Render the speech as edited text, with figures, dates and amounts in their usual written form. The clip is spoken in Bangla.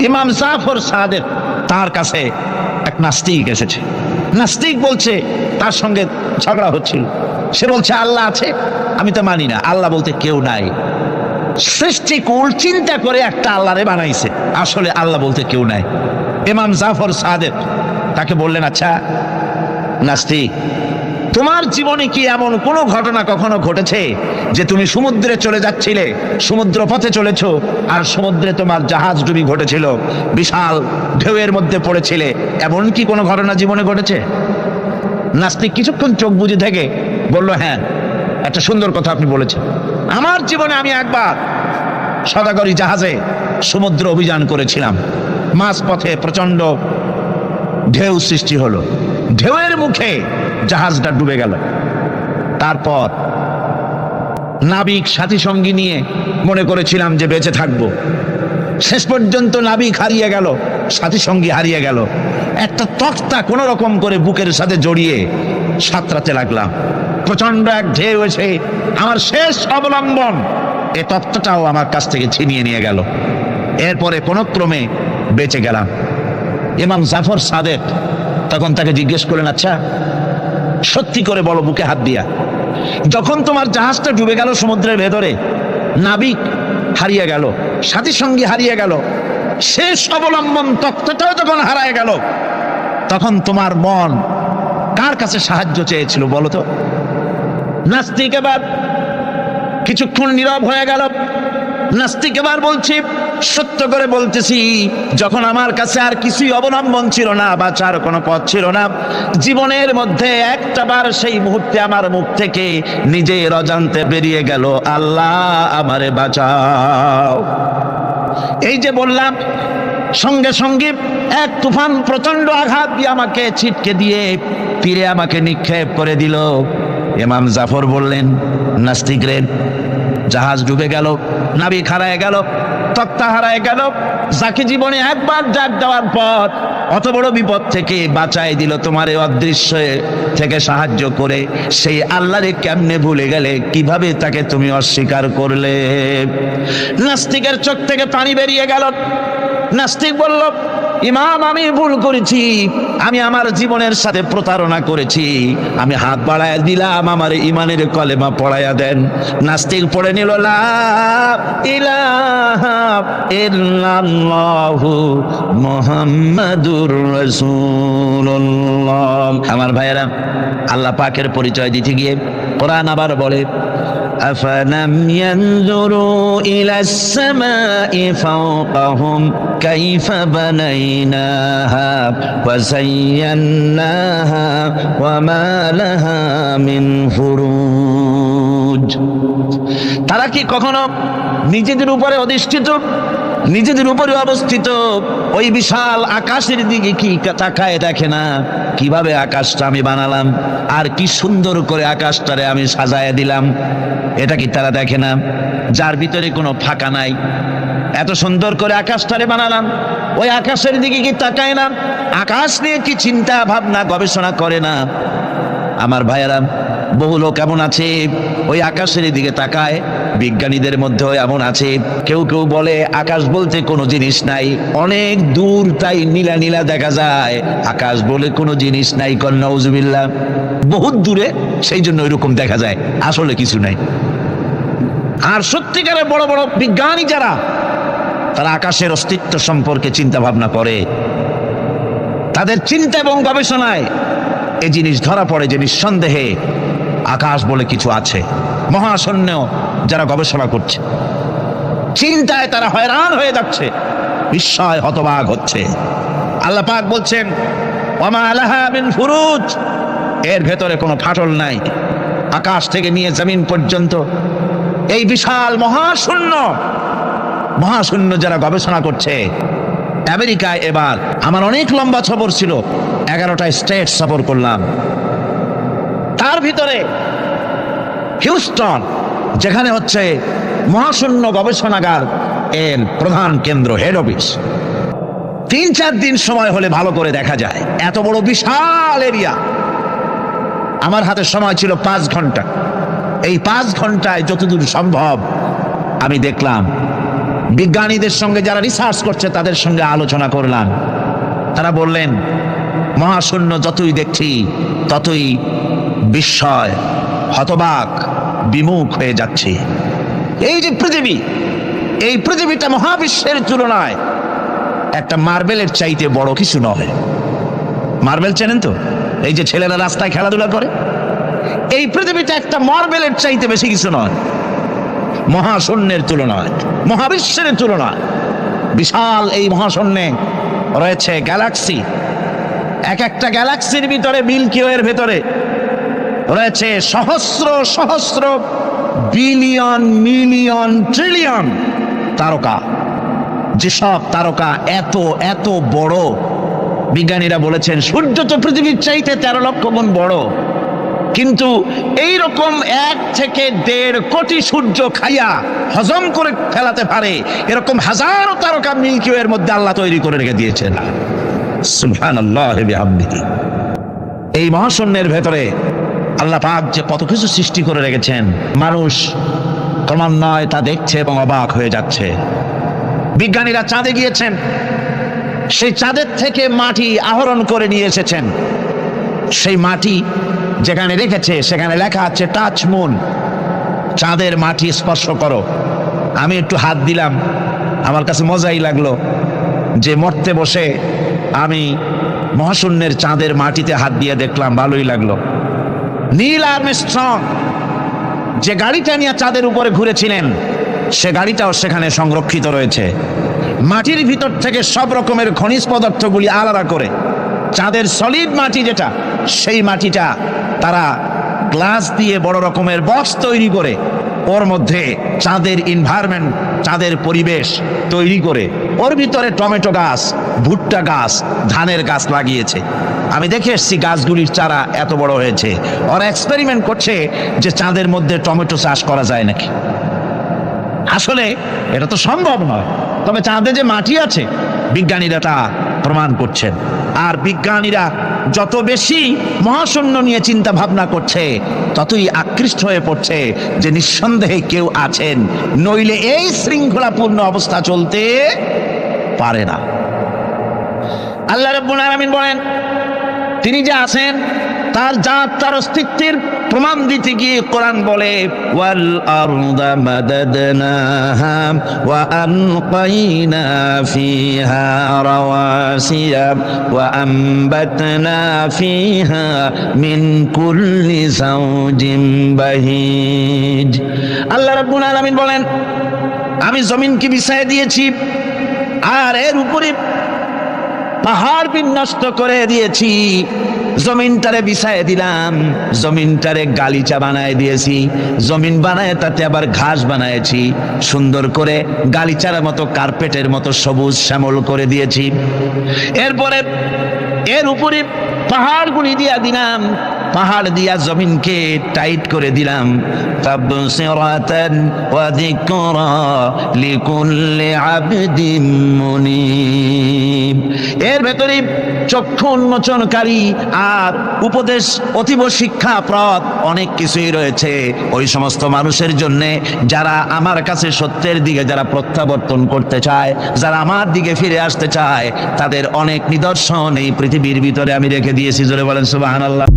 ইমাম জাফর সাদেক তার কাছে এক নাস্তিক এসেছে। নাস্তিক বলছে, তার সঙ্গে ঝগড়া হচ্ছিল। সে বলছে আল্লাহ আছে, আমি তো মানি না, আল্লাহ বলতে কেউ নাই। সৃষ্টিকুল চিন্তা করে একটা আল্লাহরে বানাইছে, আসলে আল্লাহ বলতে কেউ নাই। ইমাম জাফর সাদেক তাকে বললেন, আচ্ছা নাস্তিক, তোমার জীবনে কি এমন কোনো ঘটনা কখনো ঘটেছে যে তুমি সমুদ্রে চলে যাচ্ছিলে, সমুদ্র পথে চলেছ, আর সমুদ্রে তোমার জাহাজ ডুবি ঘটেছিল, বিশাল ঢেউয়ের মধ্যে পড়েছিলে, এমন কি কোনো ঘটনা জীবনে ঘটেছে? নাস্তিক কিছুক্ষণ চোখ বুজে থেকে বলল, হ্যাঁ, একটা সুন্দর কথা আপনি বলেছেন। আমার জীবনে আমি একবার সদাগরি জাহাজে সমুদ্র অভিযান করেছিলাম। মাঝ পথে প্রচন্ড ঢেউ সৃষ্টি হলো, ঢেউয়ের মুখে জাহাজটা ডুবে গেল। তারপর নাবিক সাথী সঙ্গী নিয়ে মনে করেছিলাম যে বেঁচে থাকবো। শেষ পর্যন্ত নাবিক হারিয়ে গেল, সাথী সঙ্গী হারিয়ে গেল। একটা তক্তা কোনো রকম করে বুকের সাথে জড়িয়ে সাঁতরাতে লাগলাম। প্রচন্ড এক ঢেউ এসে আমার শেষ অবলম্বন এ তক্তাটাও আমার কাছ থেকে ছিনিয়ে নিয়ে গেল। এরপরে কোনো ক্রমে বেঁচে গেলাম। ইমাম জাফর সাদেক তখন তাকে জিজ্ঞেস করলেন, আচ্ছা সত্যি করে বলো, বুকে হাত দিয়া, যখন তোমার জাহাজটা ডুবে গেল সমুদ্রের ভেতরে, নাবিক হারিয়ে গেল, সাথী সঙ্গী হারিয়ে গেল, শেষ অবলম্বন তক্তাটাও যখন হারায় গেল, তখন তোমার মন কার কাছে সাহায্য চেয়েছিল বলো তো? নাস্তিক এবার কিছুক্ষণ নীরব হয়ে গেল। নাস্তিক এবার বলছি, সত্য করে বলতেছি, যখন আমার কাছে আর কিছুই অবলম্বন ছিল না, বাঁচার কোনো পথ ছিল না, জীবনের মধ্যে একটাবার সেই মুহূর্তে আমার মুখ থেকে নিজের অজান্তে বেরিয়ে গেল, আল্লাহ আমারে বাঁচাও। এই যে বললাম, সঙ্গে সঙ্গে এক তুফান প্রচন্ড আঘাত দিয়ে আমাকে ছিটকে দিয়ে তীরে আমাকে নিক্ষেপ করে দিল। ইমাম জাফর বললেন, নাস্তিক রে, জাহাজ ডুবে গেল, নাবিক হারায় গেল, তক্তা হারায় গেল, যাকে জীবনে একবার ডাক দেওয়ার পর অত বড় বিপদ থেকে বাঁচাই দিল, তোমার এই অদৃশ্য থেকে সাহায্য করে, সেই আল্লাহরে কেমনে ভুলে গেলে, কিভাবে তাকে তুমি অস্বীকার করলে? নাস্তিকের চোখ থেকে পানি বেরিয়ে গেল। নাস্তিক বলল, ইমাম, আমি ভুল করেছি, আমি আমার জীবনের সাথে প্রতারণা করেছি, আমি হাত বাড়ায় দিলাম, আমার ইমানের কলেমা পড়াইয়া দেন। নাস্তিক পড়ে নিল, লা ইলাহা ইল্লাল্লাহু মুহাম্মাদুর রাসূলুল্লাহ। আমার ভাইয়েরা, আল্লাহ পাকের পরিচয় দিতে গিয়ে কোরআন আবার বলে, أفلم ينظروا إلى السماء فوقهم كيف بنيناها وزيناها وما لها من فروج। তারা কি কখনো নিজেদের উপরে অধিষ্ঠিত, নিজেদের উপরে অবস্থিত ওই বিশাল আকাশের দিকে কি তাকায় দেখে না, কিভাবে আকাশটা আমি বানালাম, আর কি সুন্দর করে আকাশটারে আমি সাজায় দিলাম? এটা কি তারা দেখে না? যার ভিতরে কোনো ফাঁকা নাই, এত সুন্দর করে আকাশটারে বানালাম, ওই আকাশের দিকে কি তাকায় না? আকাশ নিয়ে কি চিন্তা ভাবনা গবেষণা করে না? আমার ভাইয়েরা, বহু লোক এমন আছে ওই আকাশের দিকে তাকায়, বিজ্ঞানীদের মধ্যেও এমন আছে, কেউ কেউ বলে আকাশ বলতে কোনো জিনিস নাই, অনেক দূর তাই নীলা নীলা দেখা যায়, আকাশ বলে কোনো জিনিস নাই, নাউজুবিল্লাহ, বহুত দূরে, সেই জন্য ওইরকম দেখা যায়, আসলে কিছু নাই। আর সত্যিকারের বড় বড় বিজ্ঞানী যারা, তারা আকাশের অস্তিত্ব সম্পর্কে চিন্তা ভাবনা করে, তাদের চিন্তা এবং গবেষণায় এই জিনিস ধরা পড়ে যে নিঃসন্দেহে আকাশ বলে কিছু আছে। মহাশূন্য যারা গবেষণা করছে, চিন্তায় তারা হয়রান হয়ে যাচ্ছে, বিস্ময় হতবাক হচ্ছে। আল্লাহ পাক বলছেন, ওয়ামা লাহা মিন ফুরুজ, এর ভেতরে কোনো ফাটল নাই। আকাশ থেকে নিয়ে জমিন পর্যন্ত এই বিশাল মহাশূন্য, মহাশূন্য যারা গবেষণা করছে। আমেরিকায় এবার আমার অনেক লম্বা সফর ছিল, 11টা স্টেট সফর করলাম। তার ভিতরে হিউস্টন, যেখানে হচ্ছে মহাশূন্য গবেষণাগার এর প্রধান কেন্দ্র, হেড অফিস, 3-4 দিন সময় হলে ভালো করে দেখা যায়, এত বড় বিশাল এরিয়া। আমার হাতে সময় ছিল 5 ঘন্টা। এই 5 ঘন্টায় যতদূর সম্ভব আমি দেখলাম বিজ্ঞানীদের সঙ্গে যারা রিসার্চ করছে তাদের সঙ্গে আলোচনা করলাম। তারা বললেন মহাশূন্য যতই দেখছি ততই বিস্ময়, হতবাক, বিমুখ হয়ে যাচ্ছে। এই যে পৃথিবী, এই পৃথিবীটা মহাবিশ্বের তুলনায় একটা মার্বেলের চাইতে বড় কিছু নয়। মার্বেল চেনেন তো? এই যে ছেলেরা রাস্তায় খেলাধুলা করে, এই পৃথিবীটা একটা মার্বেলের চাইতে বেশি কিছু নয় মহাশূন্যের তুলনায়, মহাবিশ্বের তুলনায়। বিশাল এই মহাশূন্যে রয়েছে গ্যালাক্সি। এক একটা গ্যালাক্সির ভিতরে, মিল্কি ওয়ের ভেতরে রয়েছে সহস্র সহস্র বিলিয়ন মিলিয়ন ট্রিলিয়ন তারকা। যেসব তারকা এত এত বড়, বিজ্ঞানীরা বলেছেন সূর্য তো পৃথিবীর চাইতে 13 লক্ষ গুণ বড়, কিন্তু এই রকম 1 থেকে 1.5 কোটি সূর্য খাইয়া হজম করে ফেলাতে পারে এরকম হাজারো তারকা মিল্কি ওয়ের মধ্যে আল্লাহ তৈরি করে রেখে দিয়েছেন। সুবহানাল্লাহ বিহামদিহি। এই মহাশূন্যের ভেতরে আল্লাহ পাক যে কত কিছু সৃষ্টি করে রেখেছেন, মানুষ ক্রমান্বয়ে তা দেখছে এবং অবাক হয়ে যাচ্ছে। বিজ্ঞানীরা চাঁদে গিয়েছেন, সেই চাঁদের থেকে মাটি আহরণ করে নিয়ে এসেছেন। সেই মাটি যেখানে রেখেছে সেখানে লেখা আছে টাচ মুন, চাঁদের মাটি স্পর্শ করো। আমি একটু হাত দিলাম, আমার কাছে মজাই লাগলো যে মরতে বসে আমি মহাশূন্যের চাঁদের মাটিতে হাত দিয়ে দেখলাম, ভালোই লাগলো। নীল আর্মস্ট্রং যে গাড়িটা নিয়ে চাঁদের উপরে ঘুরেছিলেন, সে গাড়িটাও সেখানে সংরক্ষিত রয়েছে। মাটির ভিতর থেকে সব রকমের খনিজ পদার্থগুলি আলাদা করে চাঁদের সলিড মাটি যেটা, সেই মাটিটা তারা গ্লাস দিয়ে বড় রকমের বক্স তৈরি করে ওর মধ্যে চাঁদের এনভায়রনমেন্ট, চাঁদের পরিবেশ তৈরি করে ওর ভিতরে টমেটো গাছ, ভুট্টা গাছ, ধানের গাছ লাগিয়েছে। আমি দেখে এসেছি গাছগুলির চারা এত বড় হয়েছে। ওরা এক্সপেরিমেন্ট করছে যে চাঁদের মধ্যে টমেটো চাষ করা যায় নাকি। আসলে এটা তো সম্ভব নয়, তবে চাঁদে যে মাটি আছে বিজ্ঞানীরা তা প্রমাণ করছেন। আর বিজ্ঞানীরা যত বেশি মহাশূন্য নিয়ে চিন্তা ভাবনা করছে ততই আকৃষ্ট হয়ে পড়ছে যে নিঃসন্দেহে কেউ আছেন, নইলে এই শৃঙ্খলাপূর্ণ অবস্থা চলতে পারে না। আল্লাহ রাব্বুল আলামিন বলেন তিনি যে আছেন তার জাত, তার অস্তিত্বের প্রমাণ দিতে গিয়ে কোরআন বলে ওয়াল আরদা মাদাদনাহা ওয়া আনকাইনা ফিহা রাওয়াসিয়া ওয়া আমবাতনা ফিহা মিন কুল্লি যাওজিন বাহিজ। আল্লাহ রাব্বুল আলামিন বলেন আমি জমিনকে বিছায় দিয়েছি আর এর উপরে পাহাড় বিন্যস্ত করে দিয়েছি। জমিনটারে বিছায় দিলাম, জমিনটারে গালিচা বানায় দিয়েছি, জমিন বানায় তাতে আবার ঘাস বানায়েছি, সুন্দর করে গালিচার মতো কার্পেটের মতো সবুজ শ্যামল করে দিয়েছি। এরপরে এর উপরে পাহাড়গুলি দিয়া দিলাম, পাহাড় দিয়া জমিনকে টাইট করে দিলাম। তাবসিরাতান ওয়া যিকরা লিকুল্লি আবদিন মুনিব। এর ভেতরে চক্ষু উন্মোচনকারী আর উপদেশ অতীব শিক্ষাপ্রদ অনেক কিছুই রয়েছে ওই সমস্ত মানুষের জন্য যারা আমার কাছে সত্যের দিকে যারা প্রত্যাবর্তন করতে চায়, যারা আমার দিকে ফিরে আসতে চায়, তাদের অনেক নিদর্শন এই পৃথিবীর ভিতরে আমি রেখে দিয়েছি। জোরে বলেন সুবহানাল্লাহ।